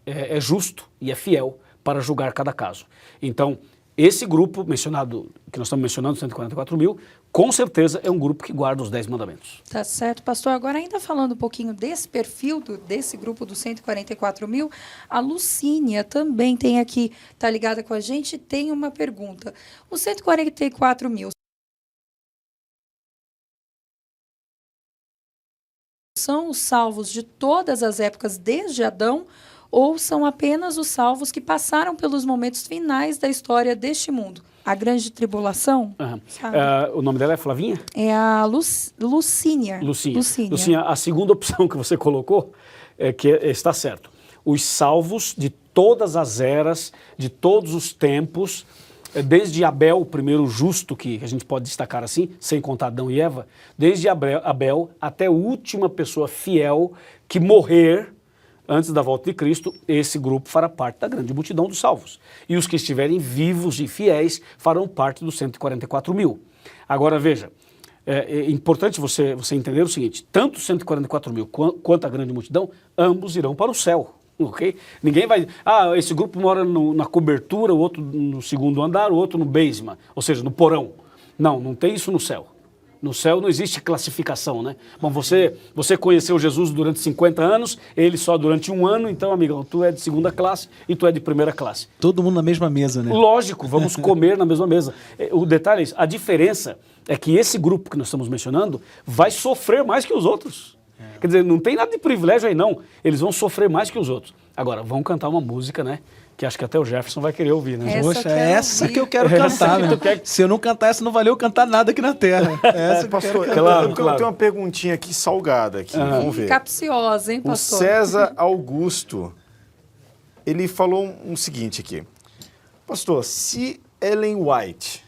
B: é justo e é fiel para julgar cada caso. Então, esse grupo mencionado, que nós estamos mencionando, 144 mil, com certeza é um grupo que guarda os 10 mandamentos.
E: Tá certo, pastor. Agora, ainda falando um pouquinho desse perfil, desse grupo dos 144 mil, a Lucínia também tem aqui, está ligada com a gente, tem uma pergunta. Os 144 mil são os salvos de todas as épocas desde Adão, ou são apenas os salvos que passaram pelos momentos finais da história deste mundo? A grande tribulação? Sabe?
B: O nome dela é Flavinha?
E: É a Lucínia.
B: Lucínia, a segunda opção que você colocou está certo. Os salvos de todas as eras, de todos os tempos, desde Abel, o primeiro justo, que a gente pode destacar assim, sem contar Adão e Eva, desde Abel até a última pessoa fiel que morrer antes da volta de Cristo, esse grupo fará parte da grande multidão dos salvos. E os que estiverem vivos e fiéis farão parte dos 144 mil. Agora, veja, é importante você entender o seguinte, tanto os 144 mil quanto a grande multidão, ambos irão para o céu, ok? Ninguém vai... esse grupo mora na cobertura, o outro no segundo andar, o outro no basement, ou seja, no porão. Não tem isso no céu. No céu não existe classificação, né? Bom, você conheceu Jesus durante 50 anos, ele só durante 1 ano, então, amigão, tu é de segunda classe e tu é de primeira classe.
G: Todo mundo na mesma mesa, né?
B: Lógico, vamos comer na mesma mesa. O detalhe é isso, a diferença é que esse grupo que nós estamos mencionando vai sofrer mais que os outros. Quer dizer, não tem nada de privilégio aí, não. Eles vão sofrer mais que os outros. Agora, vão cantar uma música, né? Que acho que até o Jefferson vai querer ouvir, né?
G: Poxa, é essa que eu quero cantar, né? Se eu não cantar essa, não valeu cantar nada aqui na Terra. Essa
F: pastor,
B: Claro.
F: Eu tenho uma perguntinha aqui salgada aqui, vamos ver.
E: Capciosa, hein,
F: O
E: pastor?
F: César Augusto, ele falou o seguinte aqui. Pastor, se Ellen White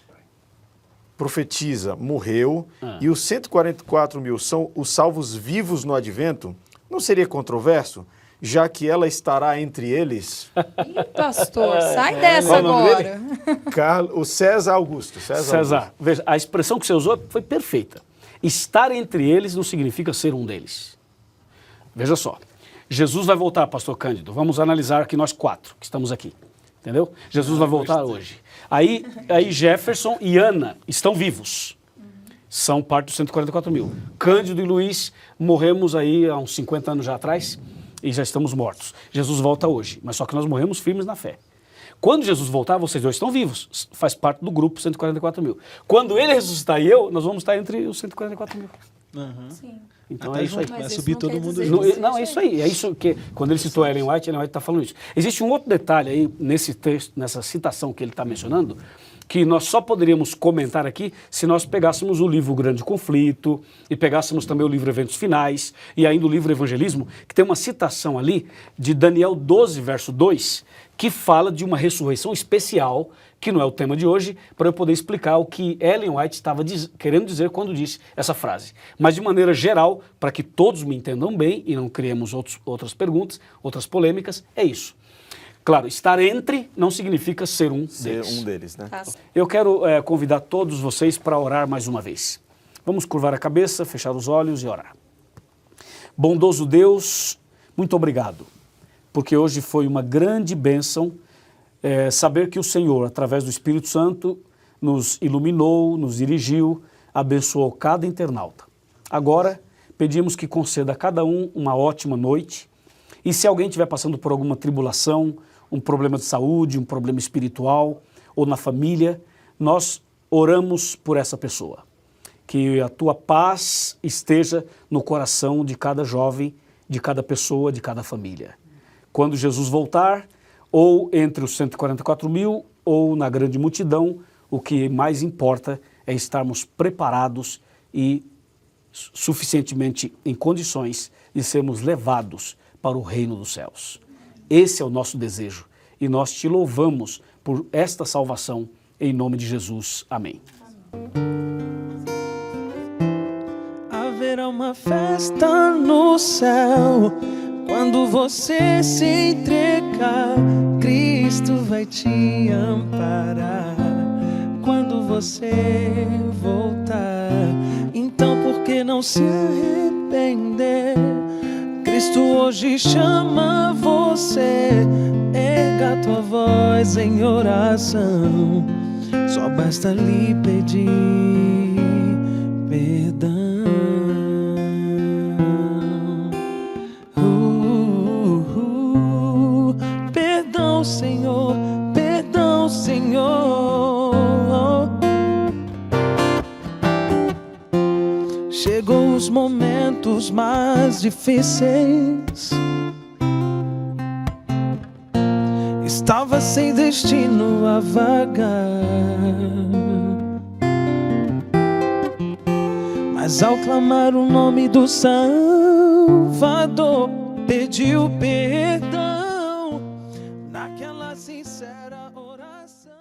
F: profetiza, morreu, e os 144 mil são os salvos vivos no advento, não seria controverso? Já que ela estará entre eles?
E: Ih, pastor, sai dessa
B: Qual o nome
E: agora.
F: O César Augusto.
B: César, veja, a expressão que você usou foi perfeita. Estar entre eles não significa ser um deles. Veja só. Jesus vai voltar, pastor Cândido. Vamos analisar aqui nós 4 que estamos aqui. Entendeu? Jesus vai voltar hoje. Aí Jefferson e Ana estão vivos. São parte dos 144 mil. Cândido e Luiz morremos aí há uns 50 anos já atrás e já estamos mortos. Jesus volta hoje, mas só que nós morremos firmes na fé. Quando Jesus voltar, vocês dois estão vivos. Faz parte do grupo 144 mil. Quando ele ressuscitar e eu, nós vamos estar entre os 144 mil.
E: Sim.
B: Então
G: Até
B: é isso aí.
G: vai
E: Mas
G: subir
E: isso não
G: todo
E: quer
G: mundo
E: dizer
G: junto.
E: que
B: Não, é isso aí. É isso que, quando ele citou Ellen White está falando isso. Existe um outro detalhe aí nesse texto, nessa citação que ele está mencionando, que nós só poderíamos comentar aqui se nós pegássemos o livro Grande Conflito e pegássemos também o livro Eventos Finais e ainda o livro Evangelismo, que tem uma citação ali de Daniel 12, verso 2, que fala de uma ressurreição especial, que não é o tema de hoje, para eu poder explicar o que Ellen White estava querendo dizer quando disse essa frase. Mas de maneira geral, para que todos me entendam bem e não criemos outras perguntas, outras polêmicas, é isso. Claro, estar entre não significa ser um
F: Ser
B: deles.
F: um deles, né?
E: Tá.
B: Eu quero convidar todos vocês para orar mais uma vez. Vamos curvar a cabeça, fechar os olhos e orar. Bondoso Deus, muito obrigado, porque hoje foi uma grande bênção saber que o Senhor, através do Espírito Santo, nos iluminou, nos dirigiu, abençoou cada internauta. Agora, pedimos que conceda a cada um uma ótima noite e se alguém estiver passando por alguma tribulação, um problema de saúde, um problema espiritual ou na família, nós oramos por essa pessoa. Que a tua paz esteja no coração de cada jovem, de cada pessoa, de cada família. Quando Jesus voltar, ou entre os 144 mil, ou na grande multidão, o que mais importa é estarmos preparados e suficientemente em condições de sermos levados para o reino dos céus. Esse é o nosso desejo e nós te louvamos por esta salvação em nome de Jesus. Amém.
G: Haverá uma festa no céu quando você se entregar. Cristo vai te amparar quando você voltar. Então por que não se arrepender? Cristo hoje chama você. Erga tua voz em oração. Só basta lhe pedir perdão. Perdão, Senhor. Perdão, Senhor. Chegou os momentos mais difíceis. Estava sem destino a vagar, mas ao clamar o nome do Salvador, pediu perdão naquela sincera oração.